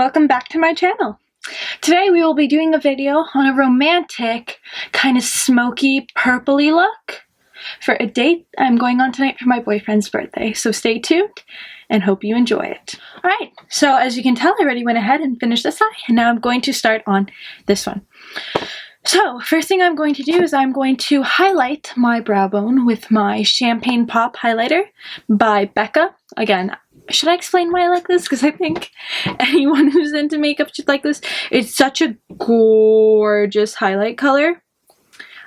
welcome back to my channel. Today we will be doing a video on a romantic, kind of smoky, purpley look for a date I'm going on tonight for my boyfriend's birthday. So stay tuned and hope you enjoy it. Alright, so as you can tell, I already went ahead and finished this eye, and now I'm going to start on this one. So, first thing I'm going to do is I'm going to highlight my brow bone with my Champagne Pop highlighter by Becca. Again, should I explain why I like this? Because I think anyone who's into makeup should like this. It's such a gorgeous highlight color.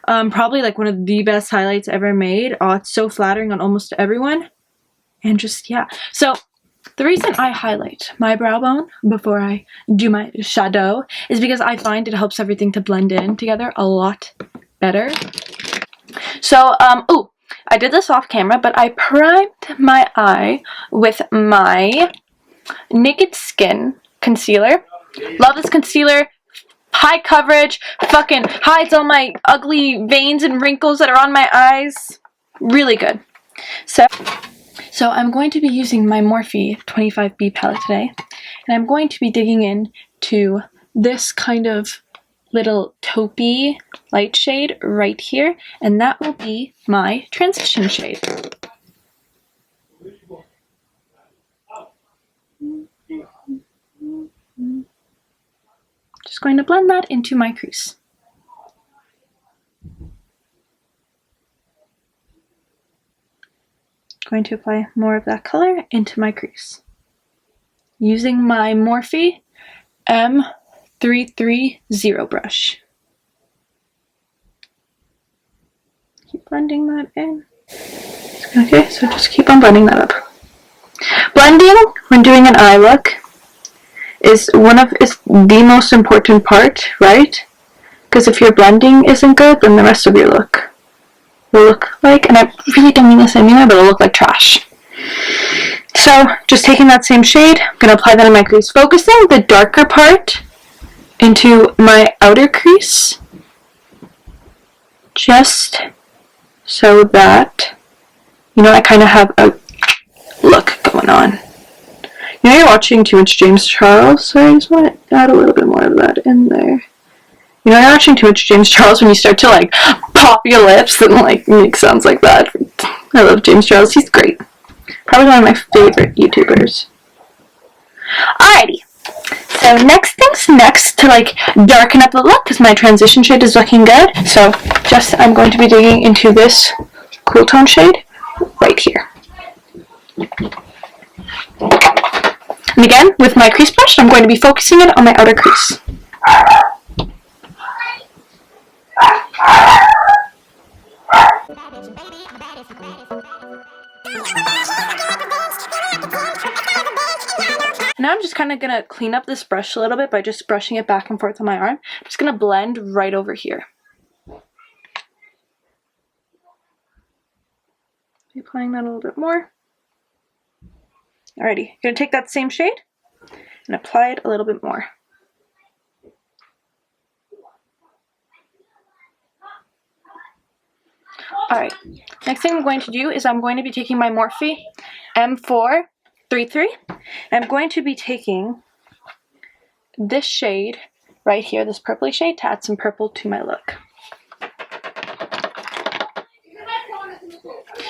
Probably like one of the best highlights ever made. Oh, it's so flattering on almost everyone. And just, yeah. So, the reason I highlight my brow bone before I do my shadow is because I find it helps everything to blend in together a lot better. So, I did this off camera, but I primed my eye with my Naked Skin concealer. Love this concealer. High coverage. Fucking hides all my ugly veins and wrinkles that are on my eyes. Really good. So I'm going to be using my Morphe 25B palette today, and I'm going to be digging into this kind of little taupey light shade right here, and that will be my transition shade. Just going to blend that into my crease. Going to apply more of that color into my crease using my Morphe M330 brush. Keep blending that in. Okay, so just keep on blending that up. Blending when doing an eye look is the most important part, right? Because if your blending isn't good, then the rest of your look will look like, and I really don't mean this anymore, but it'll look like trash. So, just taking that same shade, I'm going to apply that in my crease, focusing the darker part into my outer crease, just so that, you know, I kind of have a look going on. You know, you're watching too much James Charles, so I just want to add a little bit more of that in there. You know, you're watching too much James Charles when you start to, like, pop your lips and, like, make sounds like that. I love James Charles. He's great. Probably one of my favorite YouTubers. Alrighty. So, next thing's next to, like, darken up the look, because my transition shade is looking good. So, I'm going to be digging into this cool tone shade right here. And again, with my crease brush, I'm going to be focusing it on my outer crease. Now I'm just kind of going to clean up this brush a little bit by just brushing it back and forth on my arm. I'm just going to blend right over here. Applying that a little bit more. Alrighty, I'm going to take that same shade and apply it a little bit more. Alright, next thing I'm going to do is I'm going to be taking my Morphe M433. I'm going to be taking this shade right here, this purpley shade, to add some purple to my look.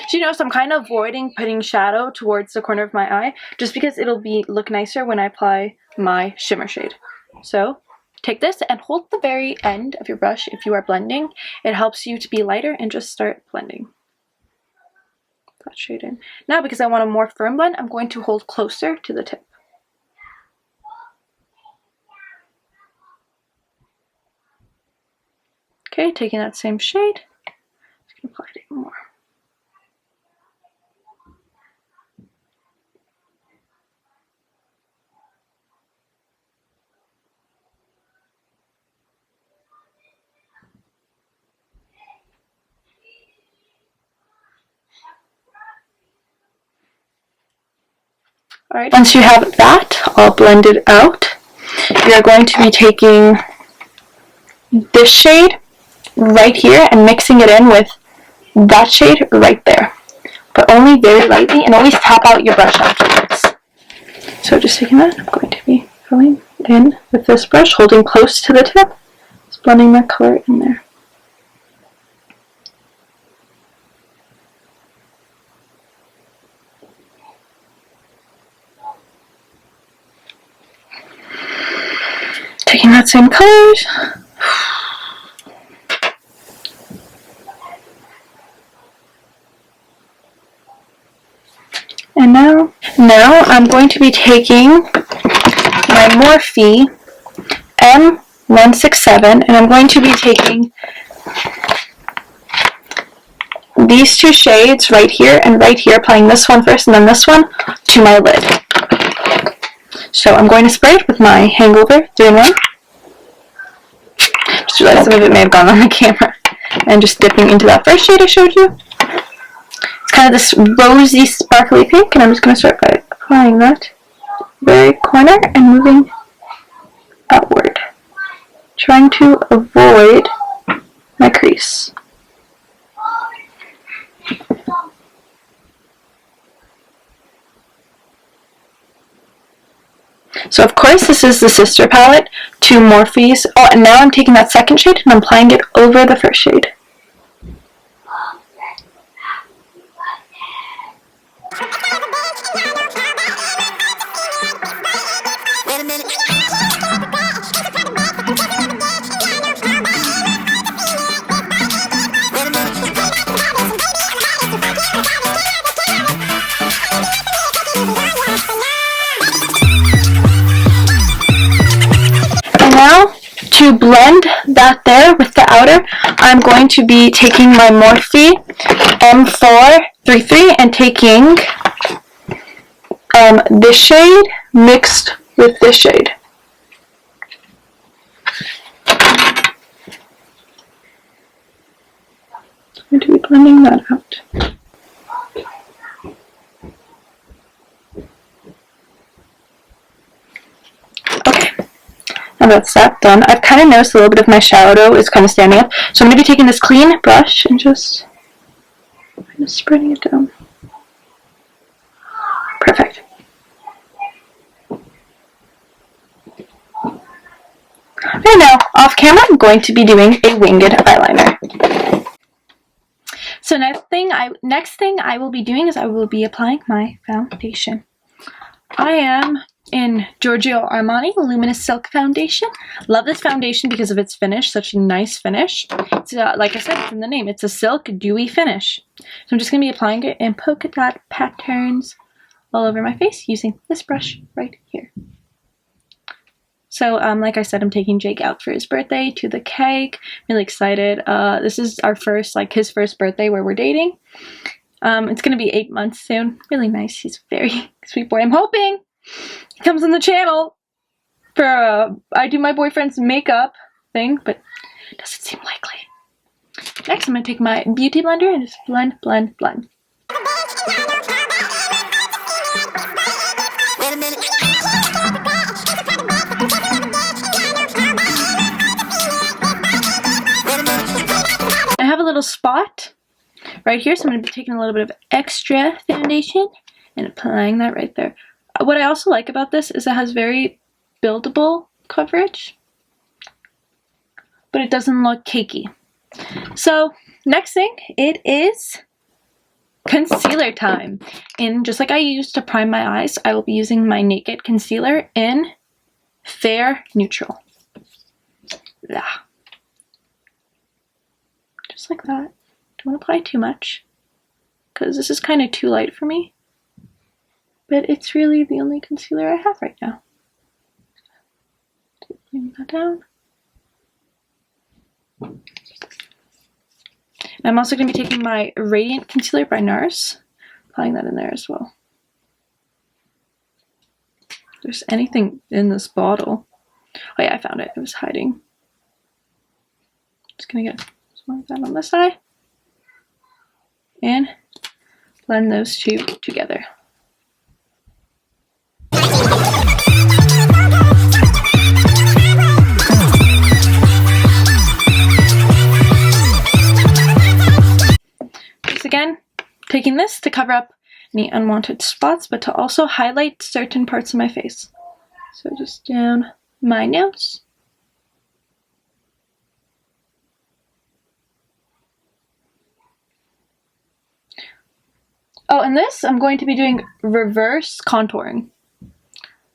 So you notice I'm kind of avoiding putting shadow towards the corner of my eye, just because it'll look nicer when I apply my shimmer shade. So take this and hold the very end of your brush if you are blending. It helps you to be lighter and just start blending that shade in. Now, because I want a more firm blend, I'm going to hold closer to the tip. Okay, taking that same shade, just gonna apply it even more. Alright, once you have that all blended out, we are going to be taking this shade right here and mixing it in with that shade right there. But only very lightly, and always tap out your brush afterwards. So just taking that, I'm going to be Going in with this brush, holding close to the tip, just blending that color in there. Taking that same colors. And now I'm going to be taking my Morphe M167, and I'm going to be taking these two shades right here and right here, applying this one first and then this one to my lid. So I'm going to spray it with my Hangover 3-in-1. Just realized some of it may have gone on the camera. And just dipping into that first shade I showed you. It's kind of this rosy, sparkly pink, and I'm just going to start by applying that very corner and moving outward, trying to avoid my crease. So of course this is the sister palette to Morphe's. Oh, and now I'm taking that second shade and I'm applying it over the first shade. Now, to blend that there with the outer, I'm going to be taking my Morphe M433 and taking this shade mixed with this shade. I'm going to be blending that out. And that's that done. I've kind of noticed a little bit of my shadow is kind of standing up. So I'm going to be taking this clean brush and just kind of spreading it down. Perfect. And now, off camera, I'm going to be doing a winged eyeliner. So next thing I will be doing is I will be applying my foundation. I am in Giorgio Armani Luminous Silk Foundation. Love this foundation because of its finish, such a nice finish. It's like I said, it's in the name. It's a silk dewy finish. So I'm just going to be applying it in polka dot patterns all over my face using this brush right here. So like I said, I'm taking Jake out for his birthday to the keg. Really excited. This is our first, like his first birthday where we're dating. It's going to be 8 months soon. Really nice. He's a very sweet boy. I'm hoping he comes on the channel for I do my boyfriend's makeup thing, but it doesn't seem likely. Next, I'm going to take my beauty blender and just blend, blend, blend. I have a little spot right here, so I'm going to be taking a little bit of extra foundation and applying that right there. What I also like about this is it has very buildable coverage, but it doesn't look cakey. So next thing, it is concealer time. And just like I used to prime my eyes, I will be using my Naked Concealer in Fair Neutral. Yeah. Just like that. Don't want to apply too much because this is kind of too light for me. But it's really the only concealer I have right now. Bring that down. I'm also going to be taking my Radiant Concealer by NARS, applying that in there as well. If there's anything in this bottle. Oh yeah, I found it. It was hiding. Just going to get some of that on this side. And blend those two together. Again, taking this to cover up any unwanted spots, but to also highlight certain parts of my face. So just down my nose. Oh, and this, I'm going to be doing reverse contouring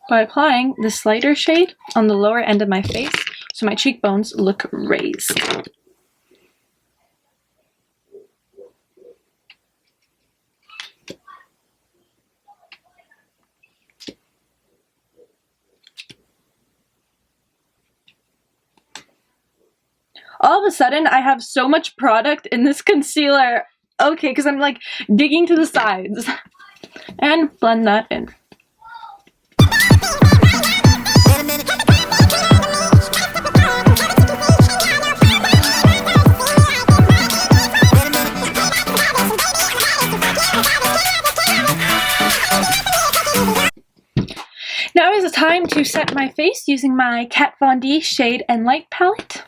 by applying this lighter shade on the lower end of my face so my cheekbones look raised. All of a sudden, I have so much product in this concealer. Okay, because I'm like digging to the sides. And blend that in. Now is the time to set my face using my Kat Von D Shade and Light palette.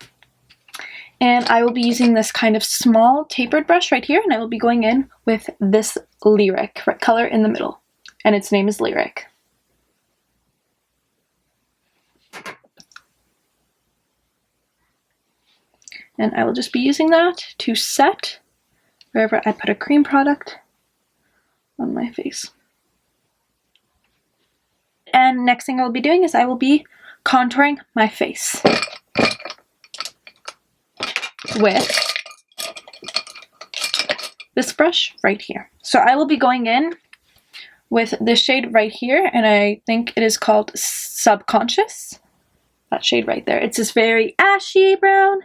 And I will be using this kind of small tapered brush right here, and I will be going in with this Lyric color in the middle. And its name is Lyric. And I will just be using that to set wherever I put a cream product on my face. And next thing I will be doing is I will be contouring my face with this brush right here. So I will be going in with this shade right here, and I think it is called Subconscious. That shade right there. It's this very ashy brown.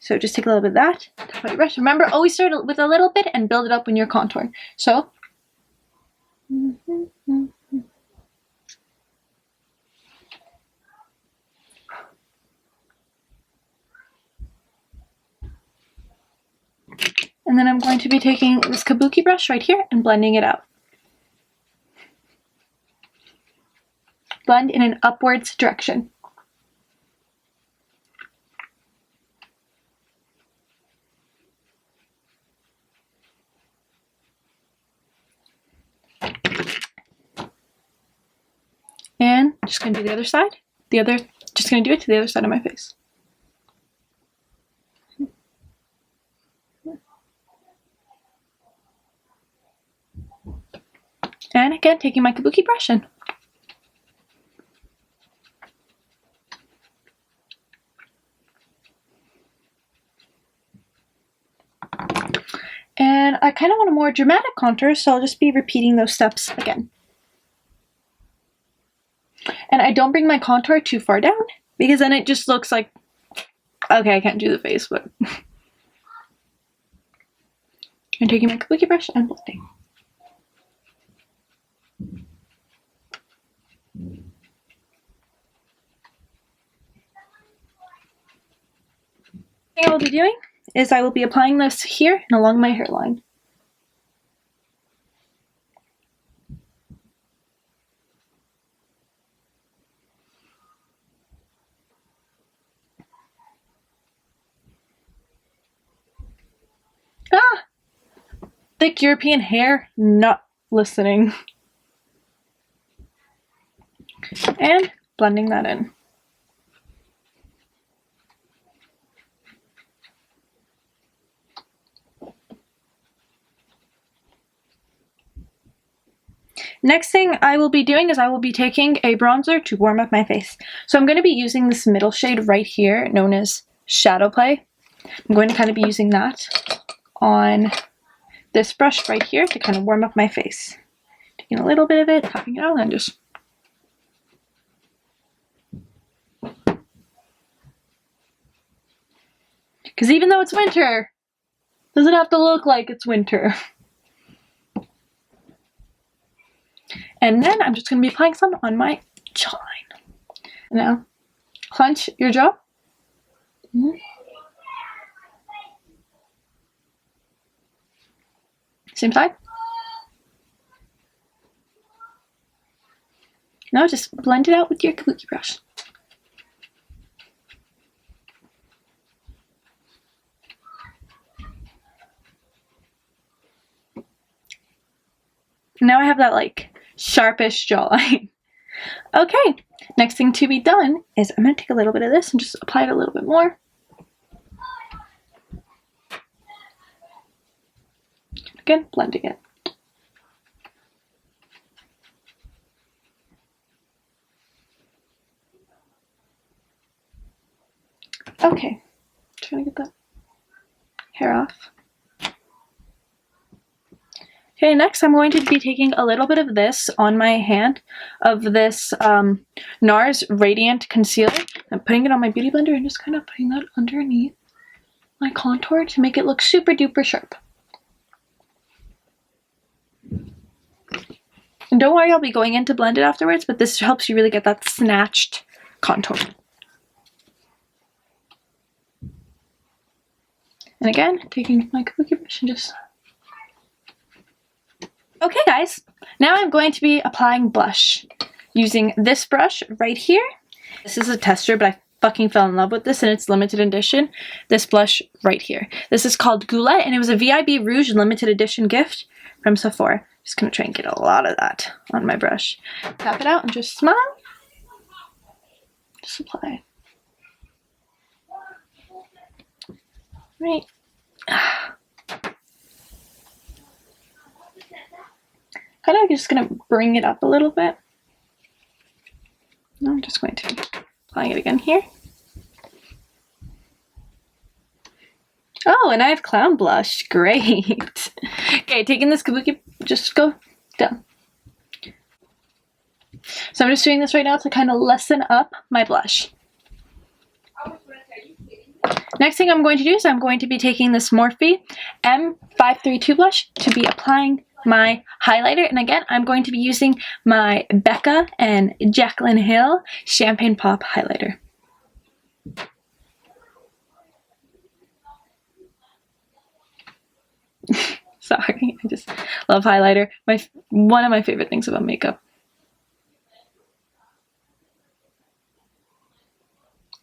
So just take a little bit of that, tap out your brush. Remember, always start with a little bit and build it up when you're contouring. So, and then I'm going to be taking this kabuki brush right here and blending it out. Blend in an upwards direction. And just going to do the other side. Just going to do it to the other side of my face. And again, taking my kabuki brush in. And I kind of want a more dramatic contour, so I'll just be repeating those steps again. And I don't bring my contour too far down, because then it just looks like, okay, I can't do the face, but I'm taking my kabuki brush and blending. What I will be doing is I will be applying this here and along my hairline. Ah! Thick European hair, not listening. And blending that in. Next thing I will be doing is I will be taking a bronzer to warm up my face. So I'm going to be using this middle shade right here, known as Shadow Play. I'm going to kind of be using that on this brush right here to kind of warm up my face. Taking a little bit of it, tapping it out, and just... Because even though it's winter, it doesn't have to look like it's winter. And then I'm just going to be applying some on my jawline. Now, clench your jaw. Same side. Now just blend it out with your kabuki brush. Now I have that like sharpish jawline. Okay, Next thing to be done is I'm going to take a little bit of this and just apply it a little bit more. Again, blending it. Okay, trying to get that hair off. Okay, next I'm going to be taking a little bit of this on my hand, of this NARS Radiant Concealer. I'm putting it on my beauty blender and just kind of putting that underneath my contour to make it look super duper sharp. And don't worry, I'll be going in to blend it afterwards, but this helps you really get that snatched contour. And again, taking my kabuki brush and just... Okay guys, now I'm going to be applying blush using this brush right here. This is a tester, but I fucking fell in love with this and it's limited edition. This blush right here. This is called Goulette and it was a VIB Rouge limited edition gift from Sephora. Just gonna try and get a lot of that on my brush. Tap it out and just smile. Just apply. Right. Kind of just gonna bring it up a little bit. I'm just going to be applying it again here. Oh, and I have clown blush. Great. Okay, taking this kabuki, just go down. So I'm just doing this right now to kind of lessen up my blush. Next thing I'm going to do is I'm going to be taking this Morphe M532 blush to be applying my highlighter. And again, I'm going to be using my Becca and Jaclyn Hill Champagne Pop highlighter. Sorry, I just love highlighter. One of my favorite things about makeup.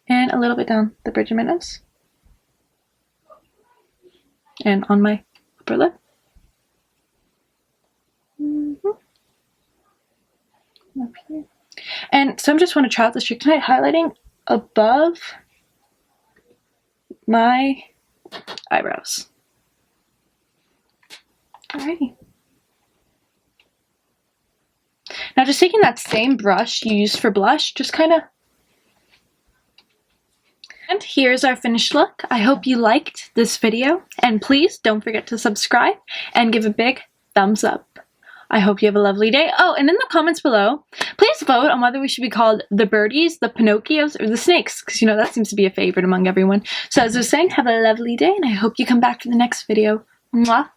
And a little bit down the bridge of my nose. And on my upper lip. Up here. And so I just want to try out this trick tonight, highlighting above my eyebrows. Alrighty. Now just taking that same brush you used for blush, just kind of... And here's our finished look. I hope you liked this video, and please don't forget to subscribe and give a big thumbs up. I hope you have a lovely day. Oh, and in the comments below, please vote on whether we should be called the birdies, the Pinocchios, or the snakes, because you know that seems to be a favorite among everyone. So as I was saying, have a lovely day, and I hope you come back for the next video. Mwah!